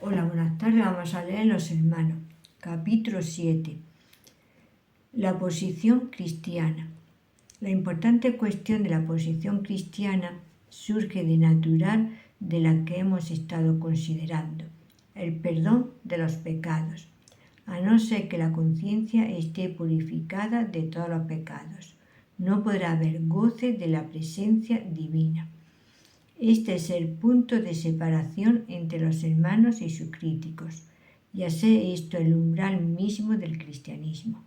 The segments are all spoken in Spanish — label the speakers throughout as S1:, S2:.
S1: Hola, buenas tardes. Vamos a leer Los Hermanos. Capítulo 7. La posición cristiana. La importante cuestión de la posición cristiana surge de natural de la que hemos estado considerando, el perdón de los pecados, a no ser que la conciencia esté purificada de todos los pecados. No podrá haber goce de la presencia divina. Este es el punto de separación entre los hermanos y sus críticos, y hace esto el umbral mismo del cristianismo.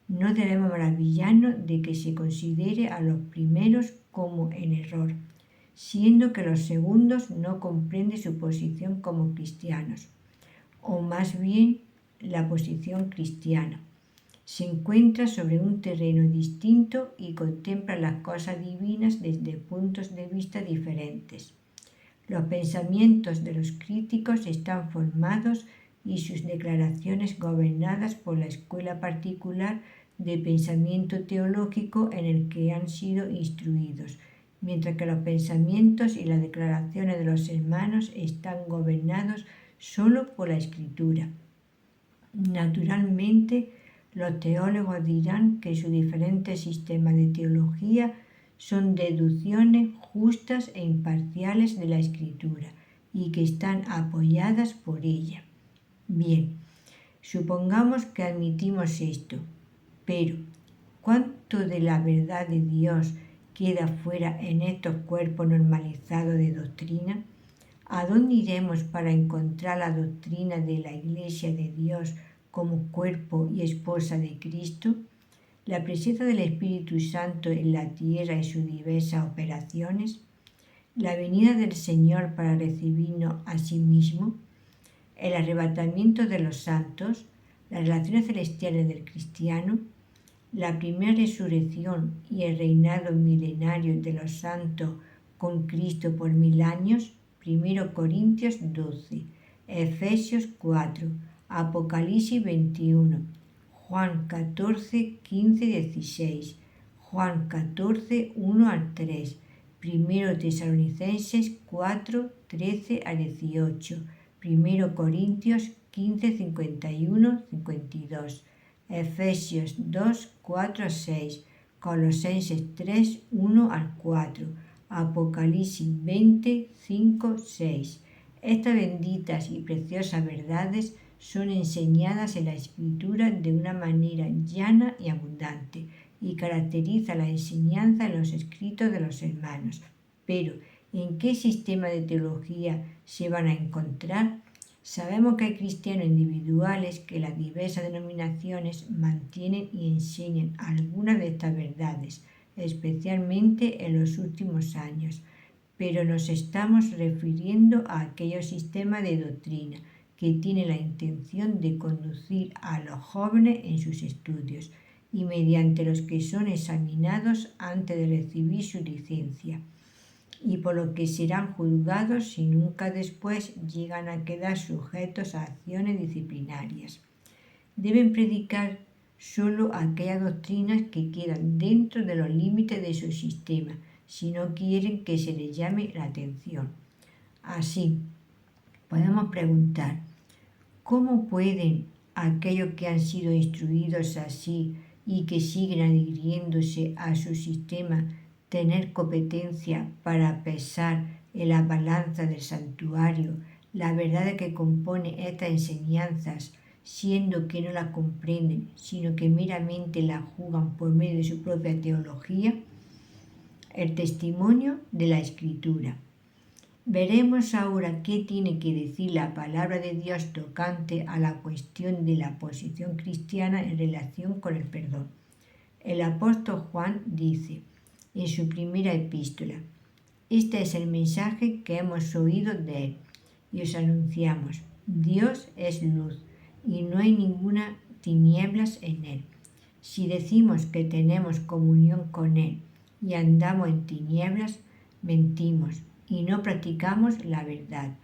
S1: No debemos maravillarnos de que se considere a los primeros como en error, siendo que los segundos no comprenden su posición como cristianos, o más bien la posición cristiana. Se encuentra sobre un terreno distinto y contempla las cosas divinas desde puntos de vista diferentes. Los pensamientos de los críticos están formados y sus declaraciones gobernadas por la escuela particular de pensamiento teológico en el que han sido instruidos, mientras que los pensamientos y las declaraciones de los hermanos están gobernados solo por la Escritura. Naturalmente, los teólogos dirán que sus diferentes sistemas de teología son deducciones justas e imparciales de la Escritura y que están apoyadas por ella. Bien, supongamos que admitimos esto, pero ¿cuánto de la verdad de Dios queda fuera en estos cuerpos normalizados de doctrina? ¿A dónde iremos para encontrar la doctrina de la Iglesia de Dios como cuerpo y esposa de Cristo? La presencia del Espíritu Santo en la tierra y sus diversas operaciones, la venida del Señor para recibirnos a sí mismo, el arrebatamiento de los santos, las relaciones celestiales del cristiano, la primera resurrección y el reinado milenario de los santos con Cristo por 1000 años, 1 Corintios 12, Efesios 4, Apocalipsis 21, Juan 14, 15, 16, Juan 14, 1 al 3, 1 Tesalonicenses 4, 13 a 18, 1 Corintios 15, 51, 52, Efesios 2, 4 a 6, Colosenses 3, 1 al 4, Apocalipsis 20, 5, 6. Estas benditas y preciosas verdades son enseñadas en la Escritura de una manera llana y abundante, y caracteriza la enseñanza en los escritos de los hermanos. Pero, ¿en qué sistema de teología se van a encontrar? Sabemos que hay cristianos individuales que las diversas denominaciones mantienen y enseñan algunas de estas verdades, especialmente en los últimos años, pero nos estamos refiriendo a aquellos sistemas de doctrina que tienen la intención de conducir a los jóvenes en sus estudios y mediante los que son examinados antes de recibir su licencia, y por lo que serán juzgados si nunca después llegan a quedar sujetos a acciones disciplinarias. Deben predicar solo aquellas doctrinas que quedan dentro de los límites de su sistema, si no quieren que se les llame la atención. Así, podemos preguntar, ¿cómo pueden aquellos que han sido instruidos así y que siguen adhiriéndose a su sistema tener competencia para pesar en la balanza del santuario la verdad que compone estas enseñanzas, siendo que no las comprenden, sino que meramente las juzgan por medio de su propia teología? El testimonio de la Escritura. Veremos ahora qué tiene que decir la palabra de Dios tocante a la cuestión de la posición cristiana en relación con el perdón. El apóstol Juan dice en su primera epístola: este es el mensaje que hemos oído de él y os anunciamos: Dios es luz y no hay ninguna tinieblas en él. Si decimos que tenemos comunión con él y andamos en tinieblas, mentimos y no practicamos la verdad.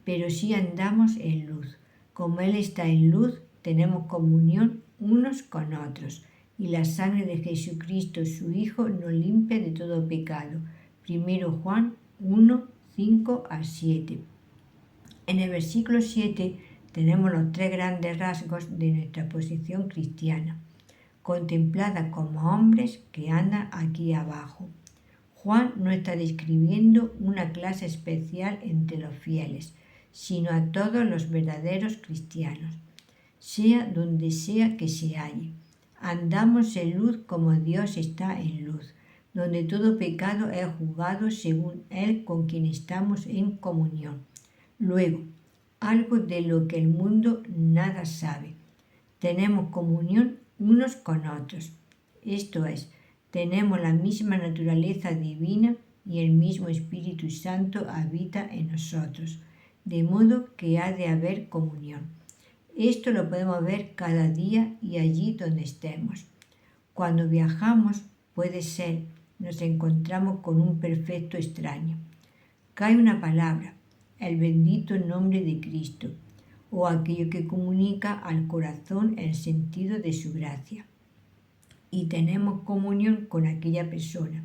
S1: Pero si andamos en luz, como él está en luz, tenemos comunión unos con otros, y la sangre de Jesucristo su Hijo nos limpia de todo pecado. 1 Juan 1, 5 a 7. En el versículo 7 tenemos los tres grandes rasgos de nuestra posición cristiana, contemplada como hombres que andan aquí abajo. Juan no está describiendo una clase especial entre los fieles, sino a todos los verdaderos cristianos, sea donde sea que se halle. Andamos en luz como Dios está en luz, donde todo pecado es juzgado según Él con quien estamos en comunión. Luego, algo de lo que el mundo nada sabe. Tenemos comunión unos con otros. Esto es, tenemos la misma naturaleza divina y el mismo Espíritu Santo habita en nosotros, de modo que ha de haber comunión. Esto lo podemos ver cada día y allí donde estemos. Cuando viajamos, puede ser, nos encontramos con un perfecto extraño. Cae una palabra, el bendito nombre de Cristo, o aquello que comunica al corazón el sentido de su gracia. Y tenemos comunión con aquella persona,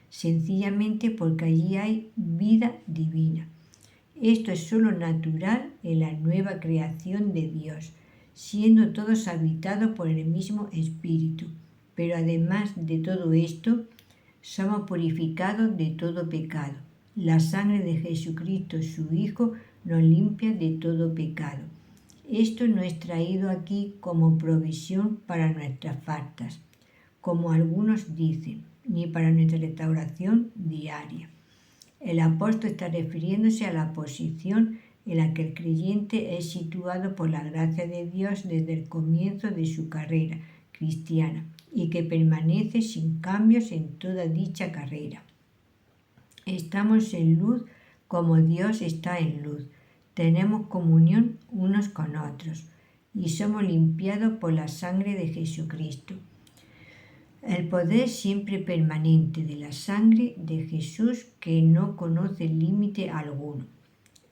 S1: sencillamente porque allí hay vida divina. Esto es solo natural en la nueva creación de Dios, siendo todos habitados por el mismo Espíritu. Pero además de todo esto, somos purificados de todo pecado. La sangre de Jesucristo, su Hijo, nos limpia de todo pecado. Esto no es traído aquí como provisión para nuestras faltas, como algunos dicen, ni para nuestra restauración diaria. El apóstol está refiriéndose a la posición en la que el creyente es situado por la gracia de Dios desde el comienzo de su carrera cristiana y que permanece sin cambios en toda dicha carrera. Estamos en luz como Dios está en luz. Tenemos comunión unos con otros y somos limpiados por la sangre de Jesucristo. El poder siempre permanente de la sangre de Jesús que no conoce límite alguno.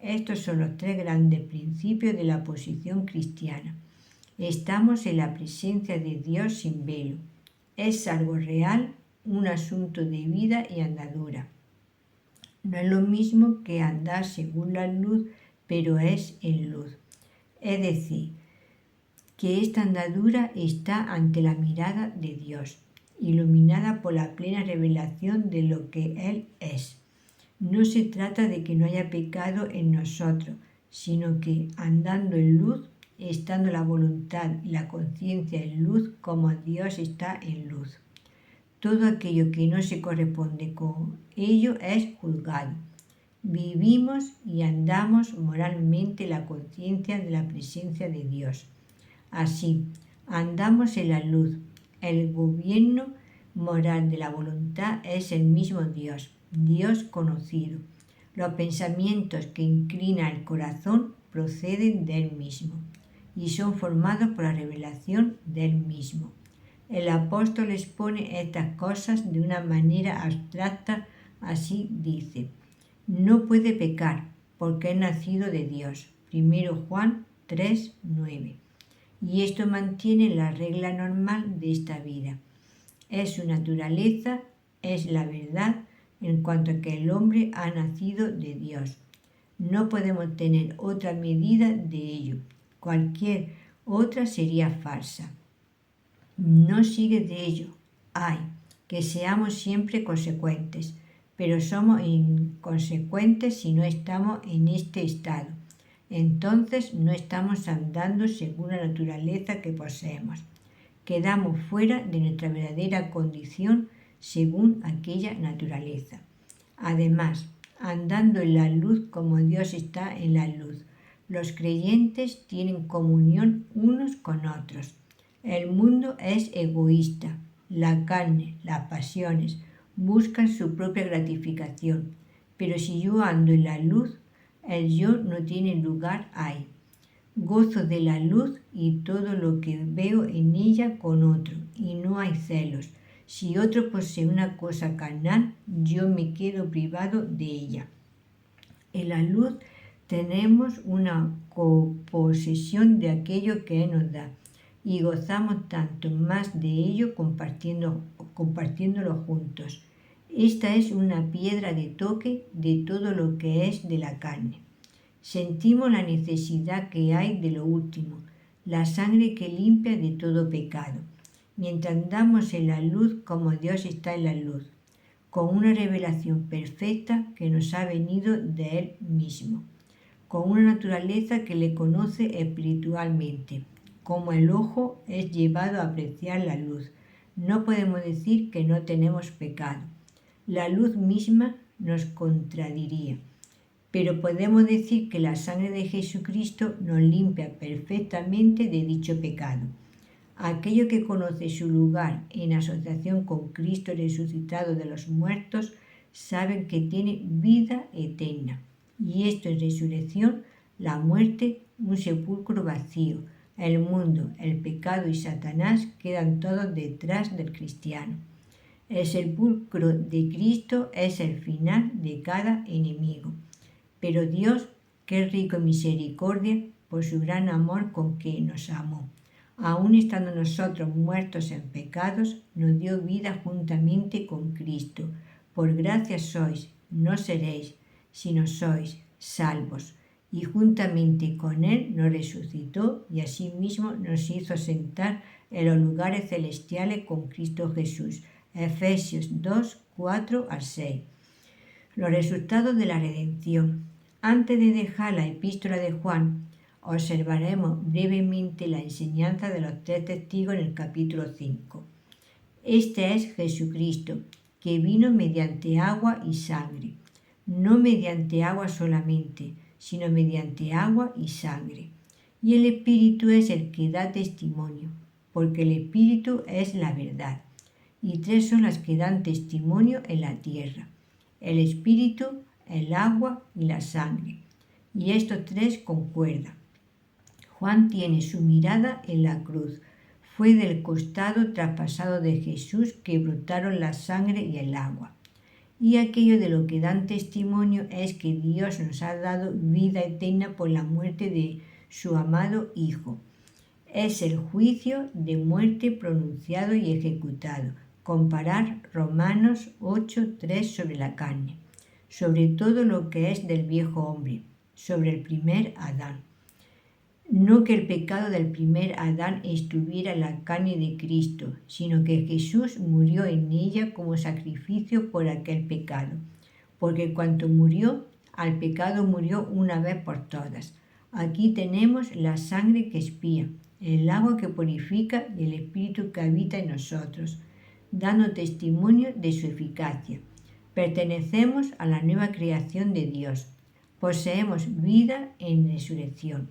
S1: Estos son los tres grandes principios de la posición cristiana. Estamos en la presencia de Dios sin velo. Es algo real, un asunto de vida y andadura. No es lo mismo que andar según la luz, pero es en luz. Es decir, que esta andadura está ante la mirada de Dios, iluminada por la plena revelación de lo que Él es. No se trata de que no haya pecado en nosotros, sino que andando en luz, estando la voluntad y la conciencia en luz como Dios está en luz. Todo aquello que no se corresponde con ello es juzgado. Vivimos y andamos moralmente la conciencia de la presencia de Dios. Así, andamos en la luz. El gobierno moral de la voluntad es el mismo Dios, Dios conocido. Los pensamientos que inclina el corazón proceden de Él mismo y son formados por la revelación de Él mismo. El apóstol expone estas cosas de una manera abstracta, así dice: no puede pecar porque es nacido de Dios. 1 Juan 3:9. Y esto mantiene la regla normal de esta vida. Es su naturaleza, es la verdad en cuanto a que el hombre ha nacido de Dios. No podemos tener otra medida de ello. Cualquier otra sería falsa. No sigue de ello, que seamos siempre consecuentes, pero somos inconsecuentes si no estamos en este estado. Entonces no estamos andando según la naturaleza que poseemos. Quedamos fuera de nuestra verdadera condición según aquella naturaleza. Además, andando en la luz como Dios está en la luz, los creyentes tienen comunión unos con otros. El mundo es egoísta. La carne, las pasiones, buscan su propia gratificación. Pero si yo ando en la luz, el yo no tiene lugar ahí. Gozo de la luz y todo lo que veo en ella con otro, y no hay celos. Si otro posee una cosa carnal, yo me quedo privado de ella. En la luz tenemos una coposesión de aquello que Él nos da, y gozamos tanto más de ello compartiéndolo juntos. Esta es una piedra de toque de todo lo que es de la carne. Sentimos la necesidad que hay de lo último, la sangre que limpia de todo pecado, mientras andamos en la luz como Dios está en la luz, con una revelación perfecta que nos ha venido de Él mismo, con una naturaleza que le conoce espiritualmente. Como el ojo es llevado a apreciar la luz, no podemos decir que no tenemos pecado. La luz misma nos contradiría. Pero podemos decir que la sangre de Jesucristo nos limpia perfectamente de dicho pecado. Aquello que conoce su lugar en asociación con Cristo resucitado de los muertos, saben que tiene vida eterna. Y esto es resurrección, la muerte, un sepulcro vacío. El mundo, el pecado y Satanás quedan todos detrás del cristiano. El sepulcro de Cristo es el final de cada enemigo. Pero Dios, que es rico en misericordia, por su gran amor con que nos amó, aun estando nosotros muertos en pecados, nos dio vida juntamente con Cristo. Por gracia sois, no seréis, sino sois salvos. Y juntamente con Él nos resucitó y asimismo nos hizo sentar en los lugares celestiales con Cristo Jesús. Efesios 2, 4 al 6. Los resultados de la redención. Antes de dejar la epístola de Juan, observaremos brevemente la enseñanza de los 3 testigos en el capítulo 5. Este es Jesucristo, que vino mediante agua y sangre, no mediante agua solamente, sino mediante agua y sangre. Y el Espíritu es el que da testimonio, porque el Espíritu es la verdad. Y 3 son las que dan testimonio en la tierra: el Espíritu, el agua y la sangre. Y estos 3 concuerdan. Juan tiene su mirada en la cruz. Fue del costado traspasado de Jesús que brotaron la sangre y el agua. Y aquello de lo que dan testimonio es que Dios nos ha dado vida eterna por la muerte de su amado Hijo. Es el juicio de muerte pronunciado y ejecutado. Comparar Romanos 8:3 sobre la carne, sobre todo lo que es del viejo hombre, sobre el primer Adán. No que el pecado del primer Adán estuviera en la carne de Cristo, sino que Jesús murió en ella como sacrificio por aquel pecado, porque cuanto murió, al pecado murió una vez por todas. Aquí tenemos la sangre que expía, el agua que purifica y el Espíritu que habita en nosotros, dando testimonio de su eficacia. Pertenecemos a la nueva creación de Dios. Poseemos vida en resurrección.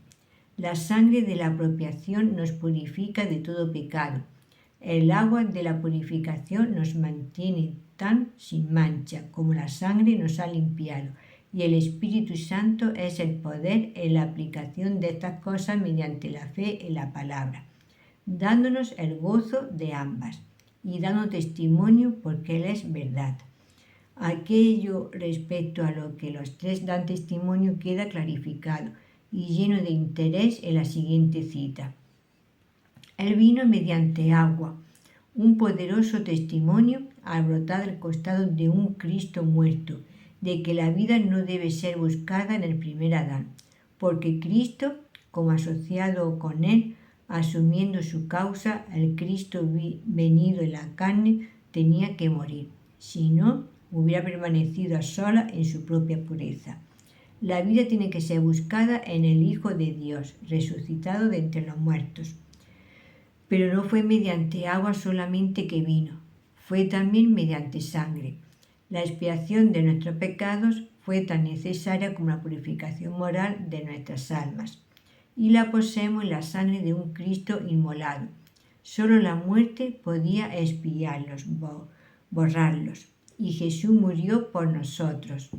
S1: La sangre de la apropiación nos purifica de todo pecado. El agua de la purificación nos mantiene tan sin mancha como la sangre nos ha limpiado. Y el Espíritu Santo es el poder en la aplicación de estas cosas mediante la fe en la palabra, dándonos el gozo de ambas y dando testimonio porque Él es verdad. Aquello respecto a lo que los 3 dan testimonio queda clarificado y lleno de interés en la siguiente cita. Él vino mediante agua, un poderoso testimonio al brotar del costado de un Cristo muerto, de que la vida no debe ser buscada en el primer Adán, porque Cristo, como asociado con Él, asumiendo su causa, el Cristo venido en la carne, tenía que morir, si no, hubiera permanecido a sola en su propia pureza. La vida tiene que ser buscada en el Hijo de Dios, resucitado de entre los muertos. Pero no fue mediante agua solamente que vino, fue también mediante sangre. La expiación de nuestros pecados fue tan necesaria como la purificación moral de nuestras almas. Y la poseemos en la sangre de un Cristo inmolado. Solo la muerte podía expiarlos, borrarlos. Y Jesús murió por nosotros.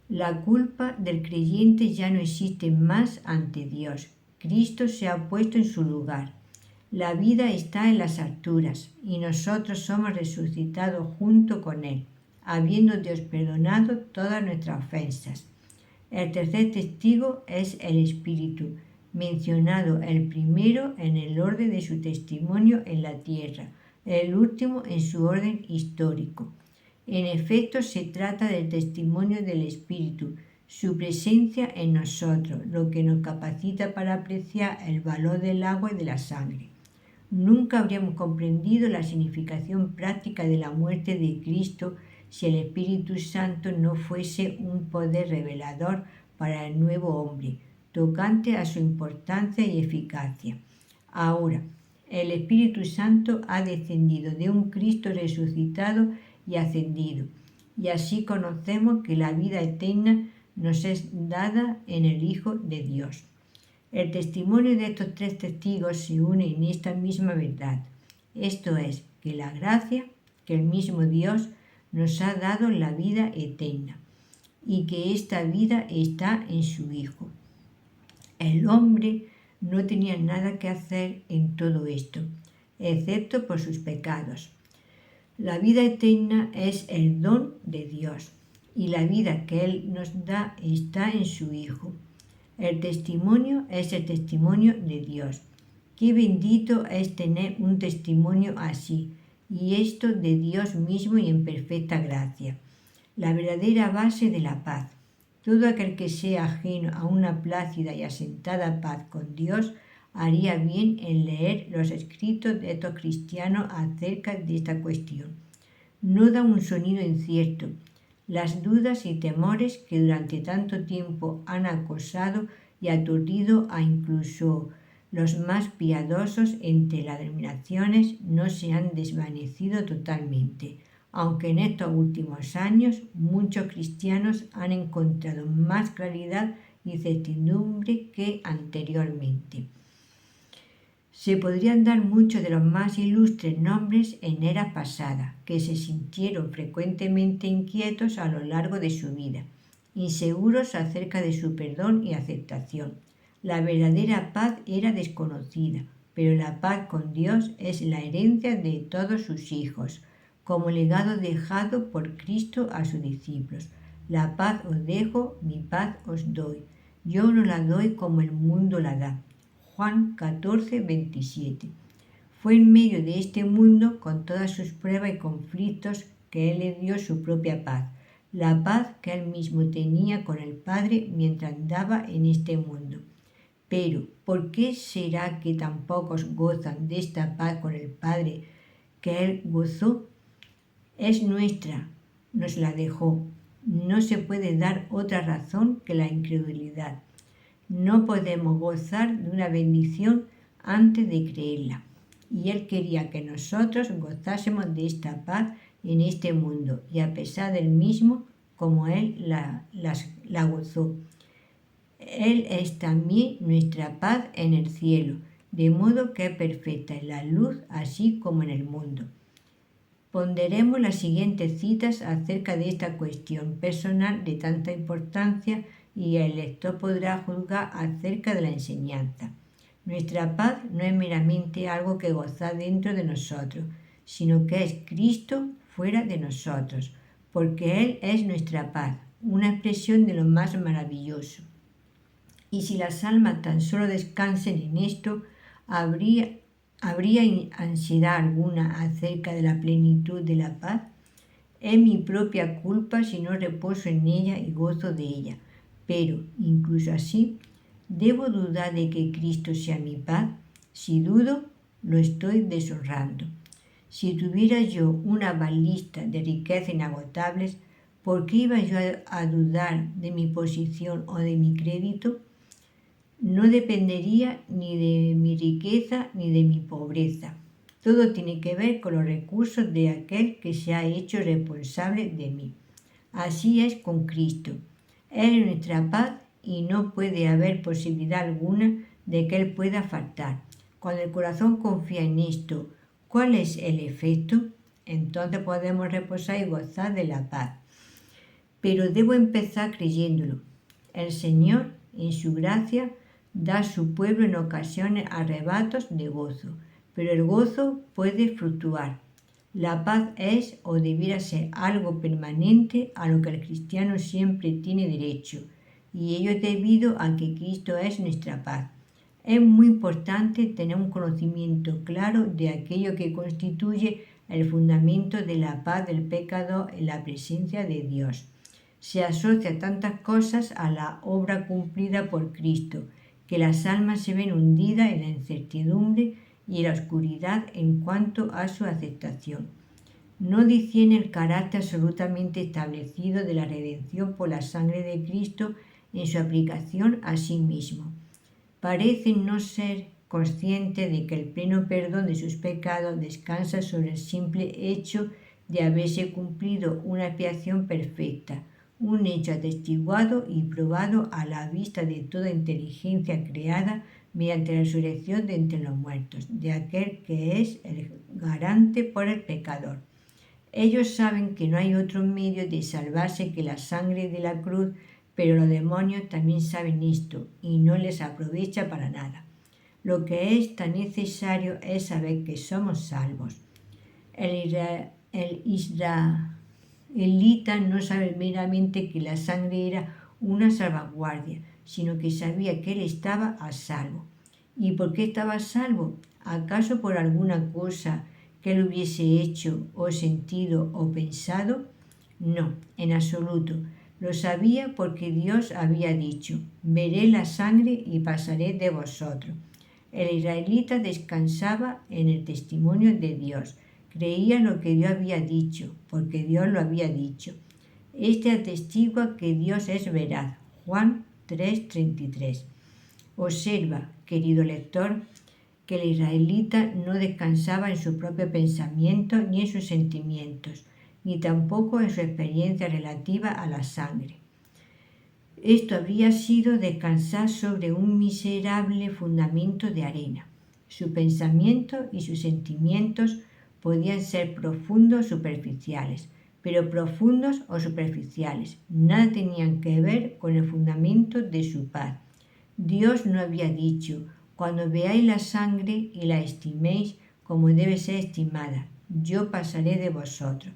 S1: La culpa del creyente ya no existe más ante Dios. Cristo se ha puesto en su lugar. La vida está en las alturas y nosotros somos resucitados junto con Él, habiendo Dios perdonado todas nuestras ofensas. El tercer testigo es el Espíritu, mencionado el primero en el orden de su testimonio en la tierra, el último en su orden histórico. En efecto, se trata del testimonio del Espíritu, su presencia en nosotros, lo que nos capacita para apreciar el valor del agua y de la sangre. Nunca habríamos comprendido la significación práctica de la muerte de Cristo si el Espíritu Santo no fuese un poder revelador para el nuevo hombre, tocante a su importancia y eficacia. Ahora, el Espíritu Santo ha descendido de un Cristo resucitado y ascendido, y así conocemos que la vida eterna nos es dada en el Hijo de Dios. El testimonio de estos tres testigos se une en esta misma verdad, esto es, que la gracia, que el mismo Dios nos ha dado la vida eterna, y que esta vida está en su Hijo. El hombre no tenía nada que hacer en todo esto, excepto por sus pecados. La vida eterna es el don de Dios, y la vida que Él nos da está en su Hijo. El testimonio es el testimonio de Dios. Qué bendito es tener un testimonio así, y esto de Dios mismo y en perfecta gracia. La verdadera base de la paz. Todo aquel que sea ajeno a una plácida y asentada paz con Dios haría bien en leer los escritos de estos cristianos acerca de esta cuestión. No da un sonido incierto. Las dudas y temores que durante tanto tiempo han acosado y aturdido a incluso los más piadosos entre las denominaciones no se han desvanecido totalmente, aunque en estos últimos años muchos cristianos han encontrado más claridad y certidumbre que anteriormente. Se podrían dar muchos de los más ilustres nombres en eras pasadas, que se sintieron frecuentemente inquietos a lo largo de su vida, inseguros acerca de su perdón y aceptación. La verdadera paz era desconocida, pero la paz con Dios es la herencia de todos sus hijos, como legado dejado por Cristo a sus discípulos. La paz os dejo, mi paz os doy. Yo no la doy como el mundo la da. Juan 14, 27. Fue en medio de este mundo, con todas sus pruebas y conflictos, que Él le dio su propia paz, la paz que Él mismo tenía con el Padre mientras andaba en este mundo. Pero, ¿por qué será que tan pocos gozan de esta paz con el Padre que Él gozó? Es nuestra, nos la dejó. No se puede dar otra razón que la incredulidad. No podemos gozar de una bendición antes de creerla. Y Él quería que nosotros gozásemos de esta paz en este mundo, y a pesar del mismo, como Él la gozó. Él es también nuestra paz en el cielo, de modo que es perfecta en la luz, así como en el mundo. Ponderemos las siguientes citas acerca de esta cuestión personal de tanta importancia y el lector podrá juzgar acerca de la enseñanza. Nuestra paz no es meramente algo que gozar dentro de nosotros, sino que es Cristo fuera de nosotros, porque Él es nuestra paz, una expresión de lo más maravilloso. Y si las almas tan solo descansen en esto, ¿habría ansiedad alguna acerca de la plenitud de la paz? Es mi propia culpa si no reposo en ella y gozo de ella. Pero, incluso así, ¿debo dudar de que Cristo sea mi paz? Si dudo, lo estoy deshonrando. Si tuviera yo una balista de riquezas inagotables, ¿por qué iba yo a dudar de mi posición o de mi crédito? No dependería ni de mi riqueza ni de mi pobreza. Todo tiene que ver con los recursos de aquel que se ha hecho responsable de mí. Así es con Cristo. Él es nuestra paz y no puede haber posibilidad alguna de que Él pueda faltar. Cuando el corazón confía en esto, ¿cuál es el efecto? Entonces podemos reposar y gozar de la paz. Pero debo empezar creyéndolo. El Señor, en su gracia, da a su pueblo en ocasiones arrebatos de gozo, pero el gozo puede fluctuar. La paz es o debiera ser algo permanente a lo que el cristiano siempre tiene derecho, y ello es debido a que Cristo es nuestra paz. Es muy importante tener un conocimiento claro de aquello que constituye el fundamento de la paz del pecador en la presencia de Dios. Se asocia tantas cosas a la obra cumplida por Cristo, que las almas se ven hundidas en la incertidumbre y en la oscuridad en cuanto a su aceptación. No discierne el carácter absolutamente establecido de la redención por la sangre de Cristo en su aplicación a sí mismo. Parecen no ser conscientes de que el pleno perdón de sus pecados descansa sobre el simple hecho de haberse cumplido una expiación perfecta, un hecho atestiguado y probado a la vista de toda inteligencia creada mediante la resurrección de entre los muertos, de aquel que es el garante por el pecador. Ellos saben que no hay otro medio de salvarse que la sangre de la cruz, pero los demonios también saben esto y no les aprovecha para nada. Lo que es tan necesario es saber que somos salvos. El israelita no sabe meramente que la sangre era una salvaguardia, sino que sabía que él estaba a salvo. ¿Y por qué estaba a salvo? ¿Acaso por alguna cosa que él hubiese hecho o sentido o pensado? No, en absoluto. Lo sabía porque Dios había dicho: veré la sangre y pasaré de vosotros. El israelita descansaba en el testimonio de Dios. Creía lo que Dios había dicho, porque Dios lo había dicho. Este atestigua que Dios es veraz. Juan 3:33. Observa, querido lector, que el israelita no descansaba en su propio pensamiento ni en sus sentimientos, ni tampoco en su experiencia relativa a la sangre. Esto habría sido descansar sobre un miserable fundamento de arena. Su pensamiento y sus sentimientos podían ser profundos o superficiales, pero profundos o superficiales nada tenían que ver con el fundamento de su paz. Dios no había dicho: cuando veáis la sangre y la estiméis como debe ser estimada, yo pasaré de vosotros.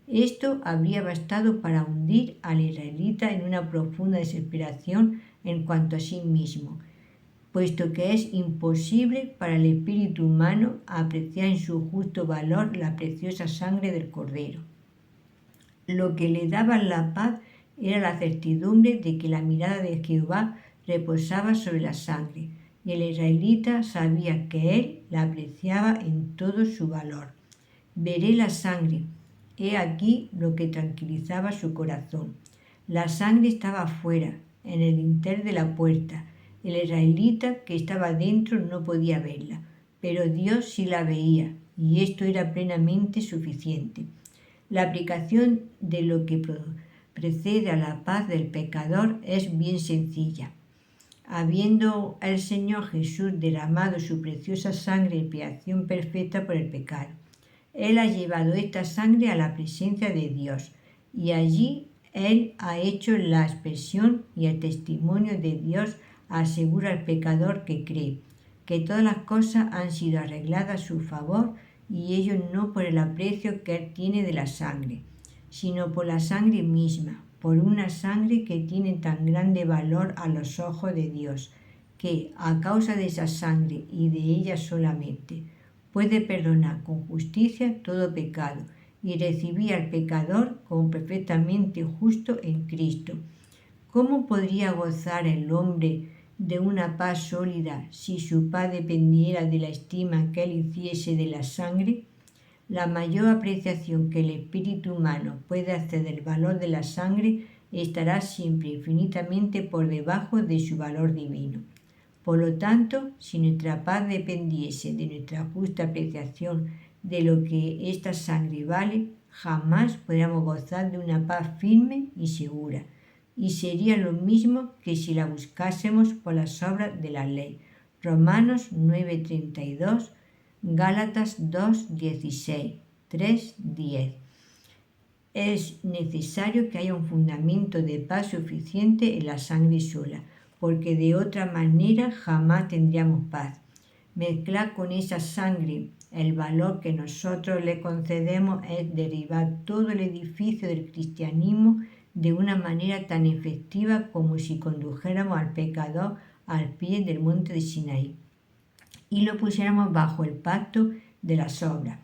S1: Esto habría bastado para hundir al israelita en una profunda desesperación en cuanto a sí mismo, puesto que es imposible para el espíritu humano apreciar en su justo valor la preciosa sangre del Cordero. Lo que le daba la paz era la certidumbre de que la mirada de Jehová reposaba sobre la sangre, y el israelita sabía que él la apreciaba en todo su valor. Veré la sangre. He aquí lo que tranquilizaba su corazón. La sangre estaba afuera, en el dintel de la puerta. El israelita que estaba dentro no podía verla, pero Dios sí la veía, y esto era plenamente suficiente. La aplicación de lo que precede a la paz del pecador es bien sencilla. Habiendo el Señor Jesús derramado su preciosa sangre en expiación perfecta por el pecado, Él ha llevado esta sangre a la presencia de Dios, y allí Él ha hecho la expresión, y el testimonio de Dios asegura al pecador que cree que todas las cosas han sido arregladas a su favor, y ello no por el aprecio que Él tiene de la sangre, sino por la sangre misma, por una sangre que tiene tan grande valor a los ojos de Dios, que a causa de esa sangre y de ella solamente puede perdonar con justicia todo pecado y recibir al pecador como perfectamente justo en Cristo. ¿Cómo podría gozar el hombre de una paz sólida si su paz dependiera de la estima que él hiciese de la sangre? La mayor apreciación que el espíritu humano puede hacer del valor de la sangre estará siempre infinitamente por debajo de su valor divino. Por lo tanto, si nuestra paz dependiese de nuestra justa apreciación de lo que esta sangre vale, jamás podríamos gozar de una paz firme y segura, y sería lo mismo que si la buscásemos por las obras de la ley. Romanos 9:32, Gálatas 2:16, 3:10. Es necesario que haya un fundamento de paz suficiente en la sangre sola, porque de otra manera jamás tendríamos paz. Mezclar con esa sangre el valor que nosotros le concedemos es derribar todo el edificio del cristianismo de una manera tan efectiva como si condujéramos al pecador al pie del monte de Sinaí y lo pusiéramos bajo el pacto de las obras.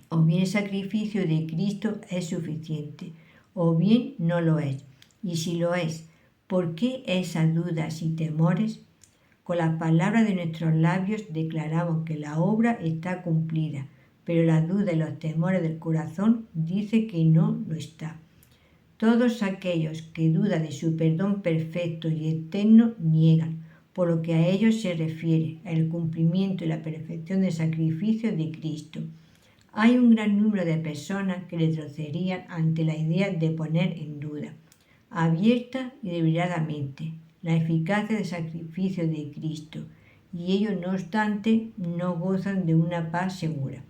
S1: O bien el sacrificio de Cristo es suficiente, o bien no lo es. Y si lo es, ¿por qué esas dudas y temores? Con las palabras de nuestros labios declaramos que la obra está cumplida, pero la duda y los temores del corazón dicen que no lo está. Todos aquellos que dudan de su perdón perfecto y eterno niegan, por lo que a ellos se refiere, el cumplimiento y la perfección del sacrificio de Cristo. Hay un gran número de personas que retrocederían ante la idea de poner en duda, abierta y deliberadamente, la eficacia del sacrificio de Cristo, y ellos, no obstante, no gozan de una paz segura.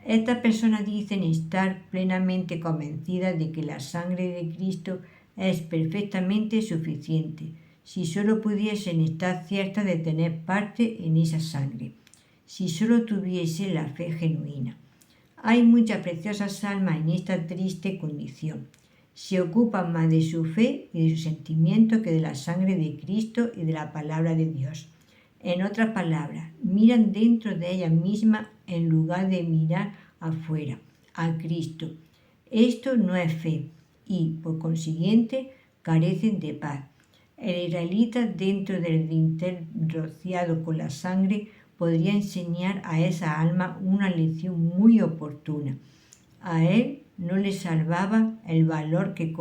S1: Estas personas dicen estar plenamente convencidas de que la sangre de Cristo es perfectamente suficiente, si solo pudiesen estar ciertas de tener parte en esa sangre, si solo tuviese la fe genuina. Hay muchas preciosas almas en esta triste condición. Se ocupan más de su fe y de su sentimiento que de la sangre de Cristo y de la palabra de Dios. En otras palabras, miran dentro de ellas mismas en lugar de mirar afuera, a Cristo. Esto no es fe y, por consiguiente, carecen de paz. El israelita, dentro del dintel rociado con la sangre, podría enseñar a esa alma una lección muy oportuna. A él no le salvaba el valor que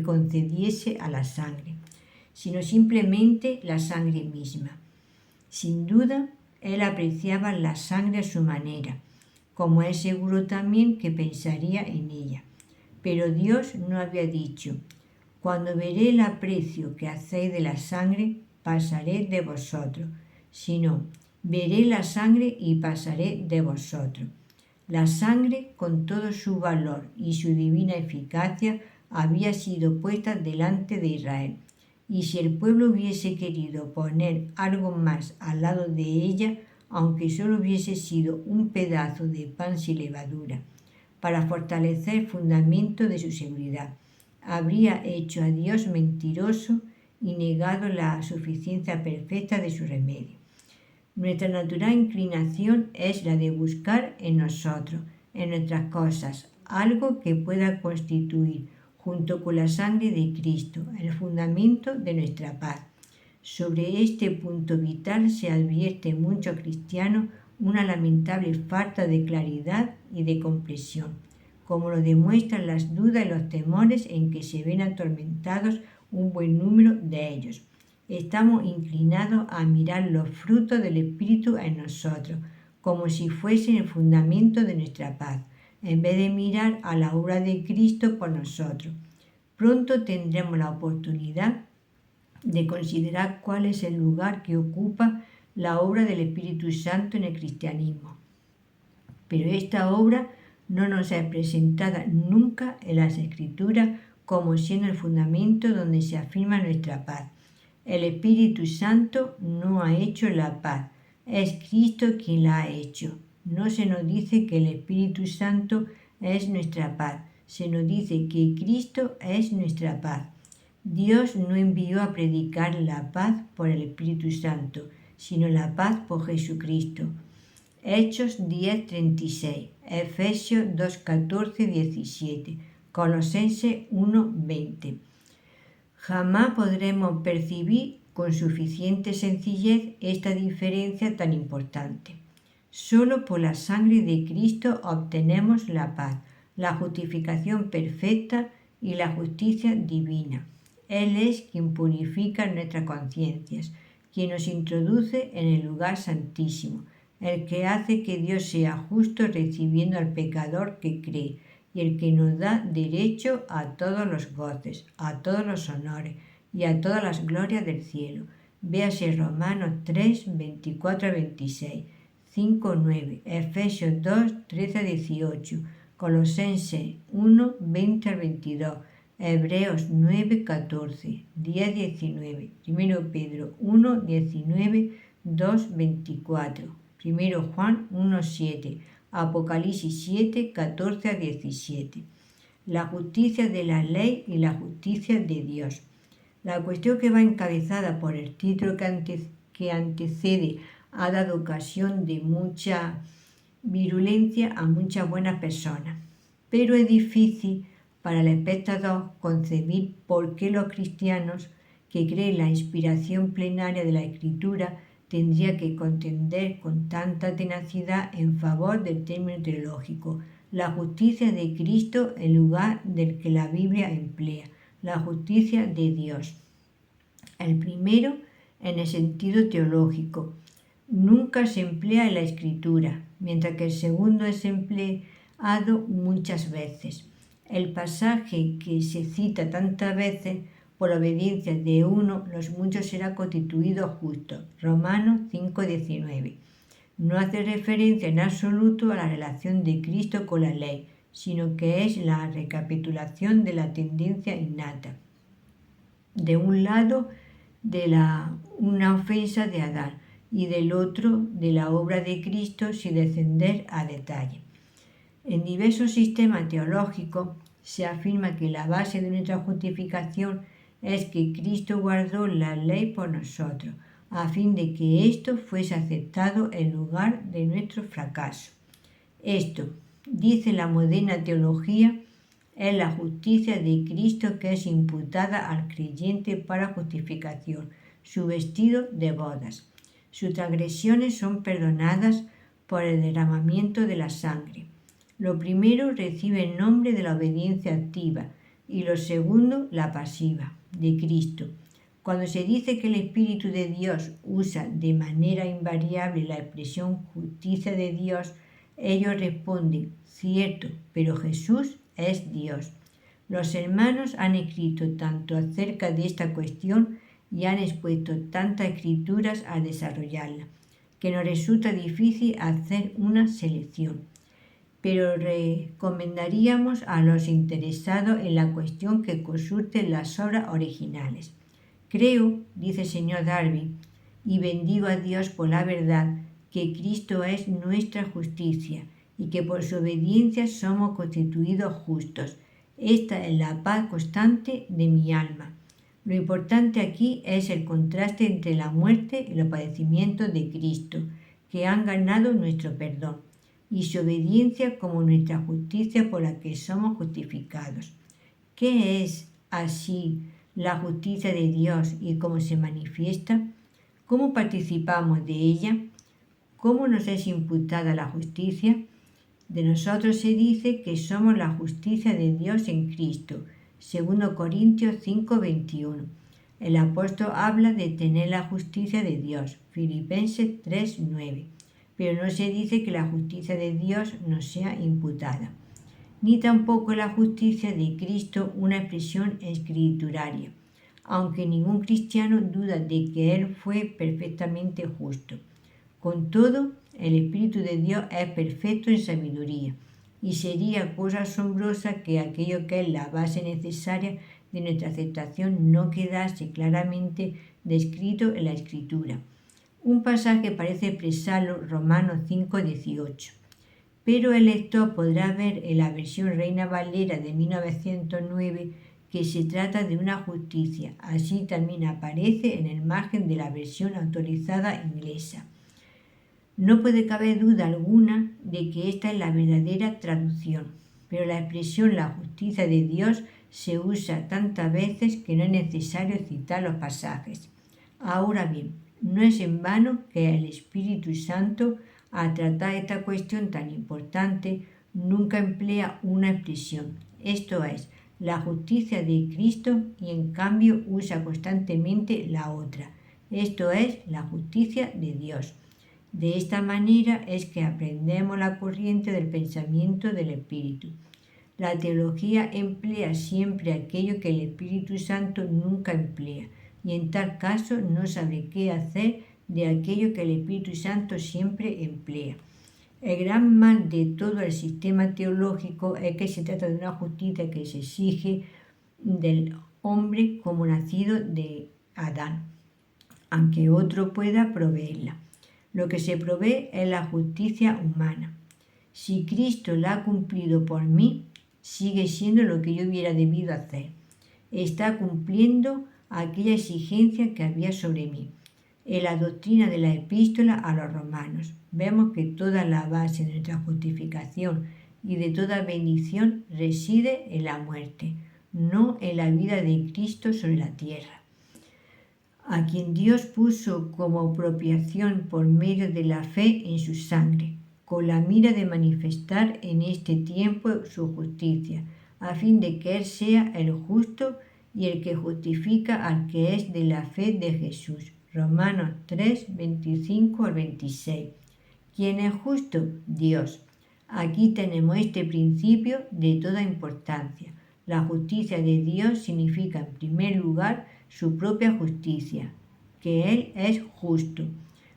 S1: concediese a la sangre, sino simplemente la sangre misma. Sin duda, él apreciaba la sangre a su manera, como es seguro también que pensaría en ella. Pero Dios no había dicho: cuando veré el aprecio que hacéis de la sangre, pasaré de vosotros, sino: veré la sangre y pasaré de vosotros. La sangre, con todo su valor y su divina eficacia, había sido puesta delante de Israel. Y si el pueblo hubiese querido poner algo más al lado de ella, aunque solo hubiese sido un pedazo de pan sin levadura, para fortalecer el fundamento de su seguridad, habría hecho a Dios mentiroso y negado la suficiencia perfecta de su remedio. Nuestra natural inclinación es la de buscar en nosotros, en nuestras cosas, algo que pueda constituir, junto con la sangre de Cristo, el fundamento de nuestra paz. Sobre este punto vital se advierte en muchos cristianos una lamentable falta de claridad y de comprensión, como lo demuestran las dudas y los temores en que se ven atormentados un buen número de ellos. Estamos inclinados a mirar los frutos del Espíritu en nosotros, como si fuesen el fundamento de nuestra paz, en vez de mirar a la obra de Cristo por nosotros. Pronto tendremos la oportunidad de considerar cuál es el lugar que ocupa la obra del Espíritu Santo en el cristianismo. Pero esta obra no nos es presentada nunca en las Escrituras como siendo el fundamento donde se afirma nuestra paz. El Espíritu Santo no ha hecho la paz, es Cristo quien la ha hecho. No se nos dice que el Espíritu Santo es nuestra paz, se nos dice que Cristo es nuestra paz. Dios no envió a predicar la paz por el Espíritu Santo, sino la paz por Jesucristo. Hechos 10:36, Efesios 2:14-17, Colosenses 1:20. Jamás podremos percibir con suficiente sencillez esta diferencia tan importante. Solo por la sangre de Cristo obtenemos la paz, la justificación perfecta y la justicia divina. Él es quien purifica nuestras conciencias, quien nos introduce en el lugar santísimo, el que hace que Dios sea justo recibiendo al pecador que cree, y el que nos da derecho a todos los goces, a todos los honores y a todas las glorias del cielo. Véase Romanos 3, 24-26, 5, 9, Efesios 2, 13-18, Colosenses 1, 20-22, Hebreos 9, 14, 10, 19, 1 Pedro 1, 19, 2, 24, 1 Juan 1, 7, Apocalipsis 7, 14-17. La justicia de la ley y la justicia de Dios. La cuestión que va encabezada por el título que antecede ha dado ocasión de mucha virulencia a muchas buenas personas, pero es difícil para el espectador concebir por qué los cristianos que creen la inspiración plenaria de la Escritura tendría que contender con tanta tenacidad en favor del término teológico, la justicia de Cristo en lugar del que la Biblia emplea, la justicia de Dios. El primero en el sentido teológico. Nunca se emplea en la Escritura, mientras que el segundo es empleado muchas veces. El pasaje que se cita tantas veces, por obediencia de uno, los muchos serán constituidos justos. Romanos 5:19. No hace referencia en absoluto a la relación de Cristo con la ley, sino que es la recapitulación de la tendencia innata. De un lado, una ofensa de Adán, y del otro, de la obra de Cristo, sin descender a detalle. En diversos sistemas teológicos se afirma que la base de nuestra justificación es que Cristo guardó la ley por nosotros, a fin de que esto fuese aceptado en lugar de nuestro fracaso. Esto, dice la moderna teología, es la justicia de Cristo que es imputada al creyente para justificación, su vestido de bodas. Sus transgresiones son perdonadas por el derramamiento de la sangre. Lo primero recibe el nombre de la obediencia activa y lo segundo la pasiva, de Cristo. Cuando se dice que el Espíritu de Dios usa de manera invariable la expresión justicia de Dios, ellos responden, cierto, pero Jesús es Dios. Los hermanos han escrito tanto acerca de esta cuestión y han expuesto tantas escrituras a desarrollarla, que nos resulta difícil hacer una selección. Pero recomendaríamos a los interesados en la cuestión que consulten las obras originales. Creo, dice el señor Darby, y bendigo a Dios por la verdad, que Cristo es nuestra justicia y que por su obediencia somos constituidos justos. Esta es la paz constante de mi alma. Lo importante aquí es el contraste entre la muerte y los padecimientos de Cristo, que han ganado nuestro perdón, y su obediencia como nuestra justicia por la que somos justificados. ¿Qué es así la justicia de Dios y cómo se manifiesta? ¿Cómo participamos de ella? ¿Cómo nos es imputada la justicia? De nosotros se dice que somos la justicia de Dios en Cristo. 2 Corintios 5:21. El apóstol habla de tener la justicia de Dios. Filipenses 3:9. Pero no se dice que la justicia de Dios nos sea imputada. Ni tampoco la justicia de Cristo una expresión escrituraria, aunque ningún cristiano duda de que Él fue perfectamente justo. Con todo, el Espíritu de Dios es perfecto en sabiduría, y sería cosa asombrosa que aquello que es la base necesaria de nuestra aceptación no quedase claramente descrito en la Escritura. Un pasaje parece expresarlo, Romanos 5:18. Pero el lector podrá ver en la versión Reina Valera de 1909 que se trata de una justicia. Así también aparece en el margen de la versión autorizada inglesa. No puede caber duda alguna de que esta es la verdadera traducción, pero la expresión la justicia de Dios se usa tantas veces que no es necesario citar los pasajes. Ahora bien, no es en vano que el Espíritu Santo, al tratar esta cuestión tan importante, nunca emplea una expresión, esto es, la justicia de Cristo, y en cambio usa constantemente la otra, esto es, la justicia de Dios. De esta manera es que aprendemos la corriente del pensamiento del Espíritu. La teología emplea siempre aquello que el Espíritu Santo nunca emplea, y en tal caso no sabe qué hacer de aquello que el Espíritu Santo siempre emplea. El gran mal de todo el sistema teológico es que se trata de una justicia que se exige del hombre como nacido de Adán, aunque otro pueda proveerla. Lo que se provee es la justicia humana. Si Cristo la ha cumplido por mí, sigue siendo lo que yo hubiera debido hacer. Está cumpliendo aquella exigencia que había sobre mí. En la doctrina de la epístola a los romanos vemos que toda la base de nuestra justificación y de toda bendición reside en la muerte, no en la vida de Cristo sobre la tierra, a quien Dios puso como propiciación por medio de la fe en su sangre, con la mira de manifestar en este tiempo su justicia, a fin de que Él sea el justo y el que justifica al que es de la fe de Jesús. Romanos 3, 25 al 26. ¿Quién es justo? Dios. Aquí tenemos este principio de toda importancia. La justicia de Dios significa, en primer lugar, su propia justicia, que Él es justo.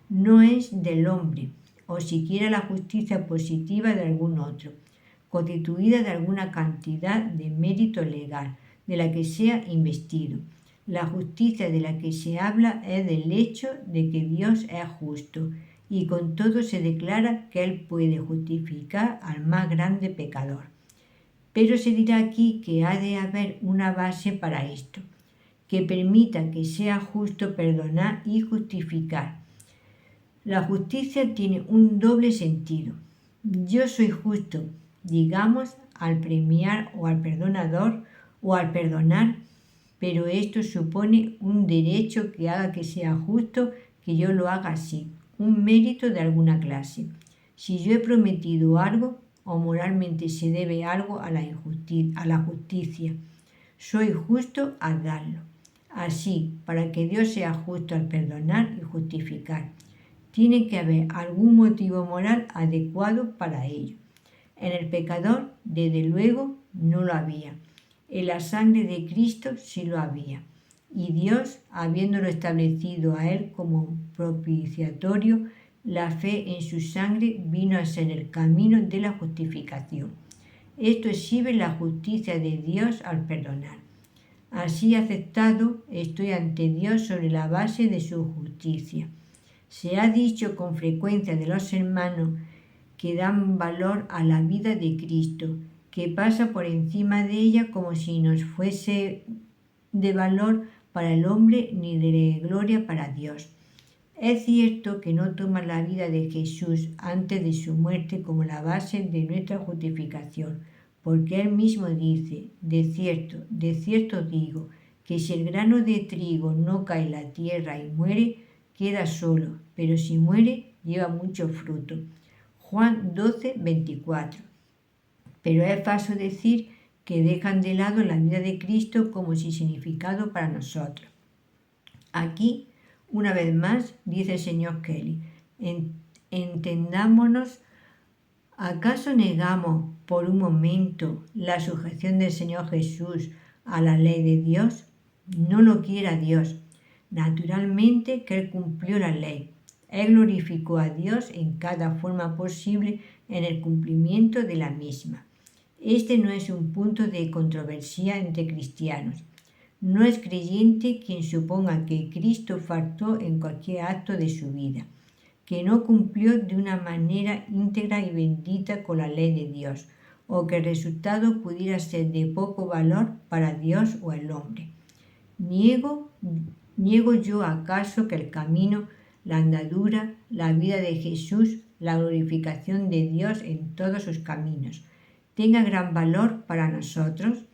S1: No es del hombre, o siquiera la justicia positiva de algún otro, constituida de alguna cantidad de mérito legal, de la que sea investido. La justicia de la que se habla es del hecho de que Dios es justo, y con todo se declara que Él puede justificar al más grande pecador. Pero se dirá aquí que ha de haber una base para esto, que permita que sea justo perdonar y justificar. La justicia tiene un doble sentido. Yo soy justo, digamos, al premiar o al perdonador o al perdonar, pero esto supone un derecho que haga que sea justo que yo lo haga así, un mérito de alguna clase. Si yo he prometido algo o moralmente se debe algo a la justicia, soy justo al darlo. Así, para que Dios sea justo al perdonar y justificar, tiene que haber algún motivo moral adecuado para ello. En el pecador, desde luego, no lo había. En la sangre de Cristo sí lo había. Y Dios, habiéndolo establecido a Él como propiciatorio, la fe en su sangre vino a ser el camino de la justificación. Esto exhibe la justicia de Dios al perdonar. Así aceptado, estoy ante Dios sobre la base de su justicia. Se ha dicho con frecuencia de los hermanos que dan valor a la vida de Cristo, que pasa por encima de ella como si no fuese de valor para el hombre ni de gloria para Dios. Es cierto que no toma la vida de Jesús antes de su muerte como la base de nuestra justificación, porque Él mismo dice, de cierto digo, que si el grano de trigo no cae en la tierra y muere, queda solo, pero si muere, lleva mucho fruto. Juan 12, 24. Pero es falso decir que dejan de lado la vida de Cristo como si significado para nosotros. Aquí, una vez más, dice el señor Kelly, entendámonos, ¿acaso negamos por un momento la sujeción del Señor Jesús a la ley de Dios? No lo quiera Dios. Naturalmente que Él cumplió la ley. Él glorificó a Dios en cada forma posible en el cumplimiento de la misma. Este no es un punto de controversia entre cristianos. No es creyente quien suponga que Cristo faltó en cualquier acto de su vida, que no cumplió de una manera íntegra y bendita con la ley de Dios, o que el resultado pudiera ser de poco valor para Dios o el hombre. ¿Niego yo acaso que el camino, la andadura, la vida de Jesús, la glorificación de Dios en todos sus caminos, tenga gran valor para nosotros?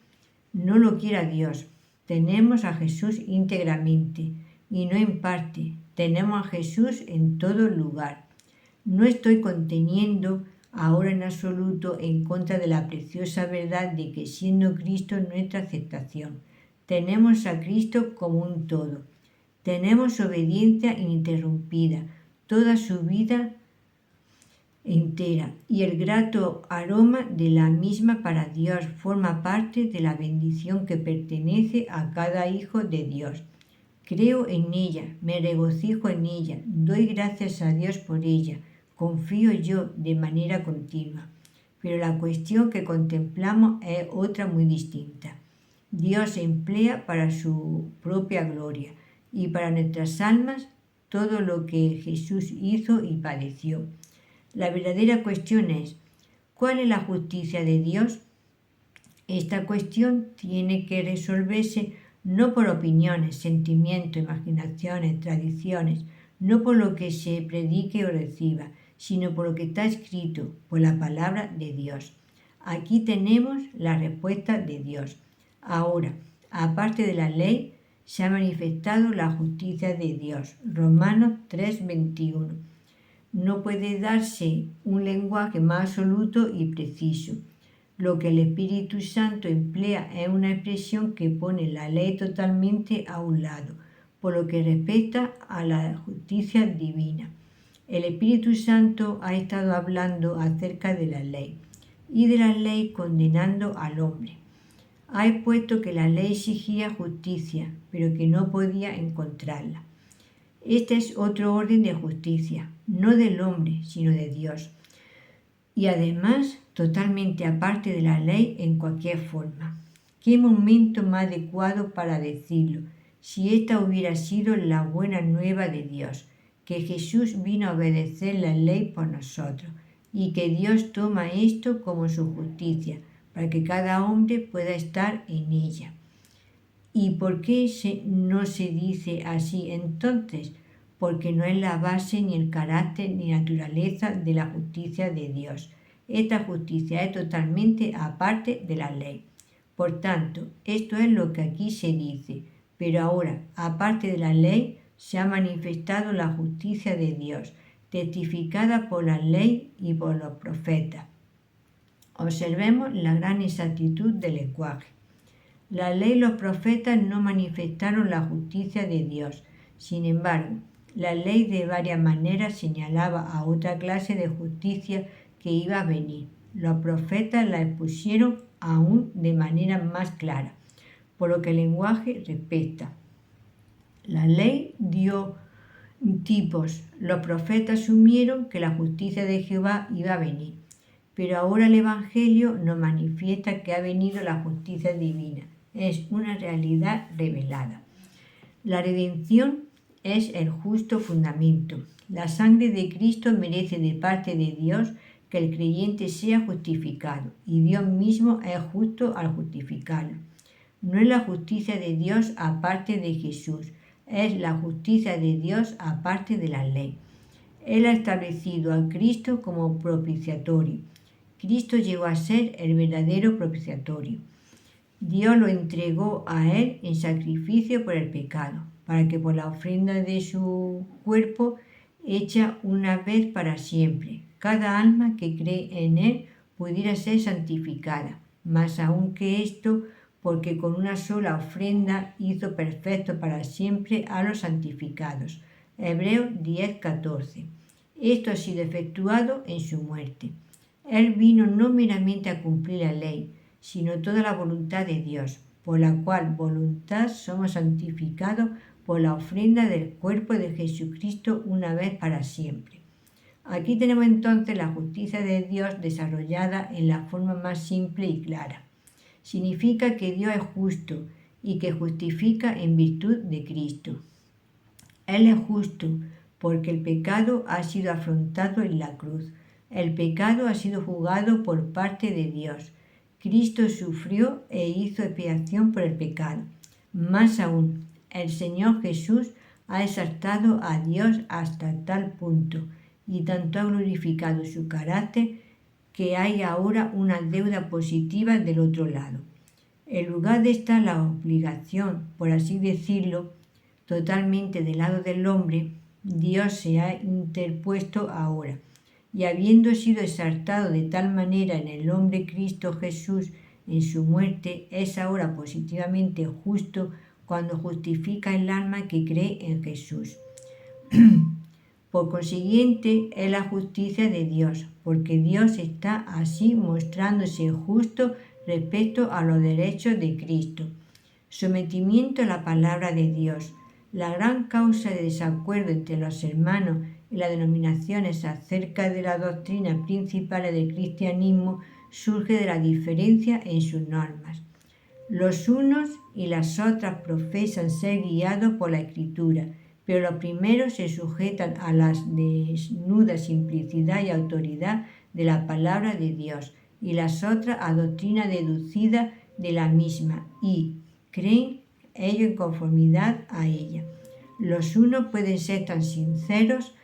S1: No lo quiera Dios. Tenemos a Jesús íntegramente y no en parte. Tenemos a Jesús en todo lugar. No estoy conteniendo ahora en absoluto en contra de la preciosa verdad de que siendo Cristo nuestra aceptación, tenemos a Cristo como un todo. Tenemos obediencia ininterrumpida, toda su vida entera, y el grato aroma de la misma para Dios forma parte de la bendición que pertenece a cada hijo de Dios. Creo en ella, me regocijo en ella, doy gracias a Dios por ella, confío yo de manera continua. Pero la cuestión que contemplamos es otra muy distinta. Dios se emplea para su propia gloria y para nuestras almas todo lo que Jesús hizo y padeció. La verdadera cuestión es, ¿cuál es la justicia de Dios? Esta cuestión tiene que resolverse no por opiniones, sentimientos, imaginaciones, tradiciones, no por lo que se predique o reciba, sino por lo que está escrito, por la palabra de Dios. Aquí tenemos la respuesta de Dios. Ahora, aparte de la ley, se ha manifestado la justicia de Dios. Romanos 3:21. No puede darse un lenguaje más absoluto y preciso. Lo que el Espíritu Santo emplea es una expresión que pone la ley totalmente a un lado, por lo que respecta a la justicia divina. El Espíritu Santo ha estado hablando acerca de la ley y de la ley condenando al hombre. Ha expuesto que la ley exigía justicia, pero que no podía encontrarla. Este es otro orden de justicia, no del hombre, sino de Dios. Y además, totalmente aparte de la ley en cualquier forma. ¿Qué momento más adecuado para decirlo, si esta hubiera sido la buena nueva de Dios, que Jesús vino a obedecer la ley por nosotros, y que Dios toma esto como su justicia, para que cada hombre pueda estar en ella? ¿Y por qué no se dice así entonces? Porque no es la base ni el carácter ni naturaleza de la justicia de Dios. Esta justicia es totalmente aparte de la ley. Por tanto, esto es lo que aquí se dice. Pero ahora, aparte de la ley, se ha manifestado la justicia de Dios, testificada por la ley y por los profetas. Observemos la gran exactitud del lenguaje. La ley y los profetas no manifestaron la justicia de Dios. Sin embargo, la ley de varias maneras señalaba a otra clase de justicia que iba a venir. Los profetas la expusieron aún de manera más clara, por lo que el lenguaje respecta. La ley dio tipos. Los profetas asumieron que la justicia de Jehová iba a venir. Pero ahora el Evangelio nos manifiesta que ha venido la justicia divina. Es una realidad revelada. La redención es el justo fundamento. La sangre de Cristo merece de parte de Dios que el creyente sea justificado, y Dios mismo es justo al justificarlo. No es la justicia de Dios aparte de Jesús, es la justicia de Dios aparte de la ley. Él ha establecido a Cristo como propiciatorio. Cristo llegó a ser el verdadero propiciatorio. Dios lo entregó a él en sacrificio por el pecado, para que por la ofrenda de su cuerpo, hecha una vez para siempre, cada alma que cree en él pudiera ser santificada. Más aún que esto, porque con una sola ofrenda hizo perfecto para siempre a los santificados. Hebreos 10:14. Esto ha sido efectuado en su muerte. Él vino no meramente a cumplir la ley, sino toda la voluntad de Dios, por la cual voluntad somos santificados por la ofrenda del cuerpo de Jesucristo una vez para siempre. Aquí tenemos entonces la justicia de Dios desarrollada en la forma más simple y clara. Significa que Dios es justo y que justifica en virtud de Cristo. Él es justo porque el pecado ha sido afrontado en la cruz. El pecado ha sido juzgado por parte de Dios. Cristo sufrió e hizo expiación por el pecado. Más aún, el Señor Jesús ha exaltado a Dios hasta tal punto y tanto ha glorificado su carácter que hay ahora una deuda positiva del otro lado. En lugar de estar la obligación, por así decirlo, totalmente del lado del hombre, Dios se ha interpuesto ahora. Y habiendo sido exaltado de tal manera en el hombre Cristo Jesús en su muerte, es ahora positivamente justo cuando justifica el alma que cree en Jesús. Por consiguiente, es la justicia de Dios, porque Dios está así mostrándose justo respecto a los derechos de Cristo. Sometimiento a la palabra de Dios. La gran causa de desacuerdo entre los hermanos y las denominaciones acerca de las doctrinas principales del cristianismo surge de la diferencia en sus normas. Los unos y las otras profesan ser guiados por la Escritura, pero los primeros se sujetan a la desnuda simplicidad y autoridad de la palabra de Dios, y las otras a doctrina deducida de la misma, y creen ellos en conformidad a ella. Los unos pueden ser tan sinceros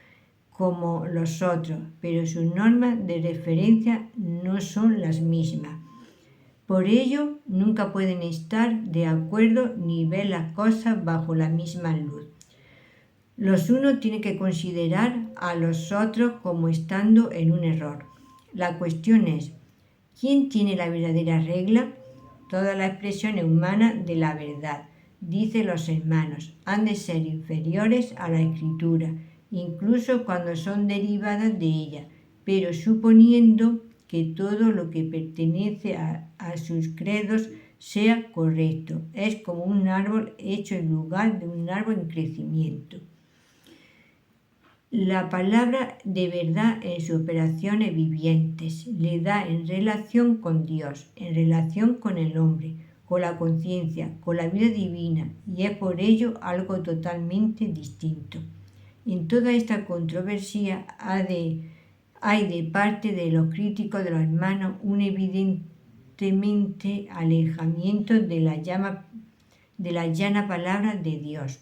S1: como los otros, pero sus normas de referencia no son las mismas. Por ello, nunca pueden estar de acuerdo ni ver las cosas bajo la misma luz. Los unos tienen que considerar a los otros como estando en un error. La cuestión es, ¿quién tiene la verdadera regla? Todas las expresiones humanas de la verdad, dicen los hermanos, han de ser inferiores a la Escritura, incluso cuando son derivadas de ella, pero suponiendo que todo lo que pertenece a sus credos sea correcto. Es como un árbol hecho en lugar de un árbol en crecimiento. La palabra de verdad en sus operaciones vivientes le da en relación con Dios, en relación con el hombre, con la conciencia, con la vida divina, y es por ello algo totalmente distinto. En toda esta controversia hay de parte de los críticos de los hermanos un evidentemente alejamiento de la llana palabra de Dios.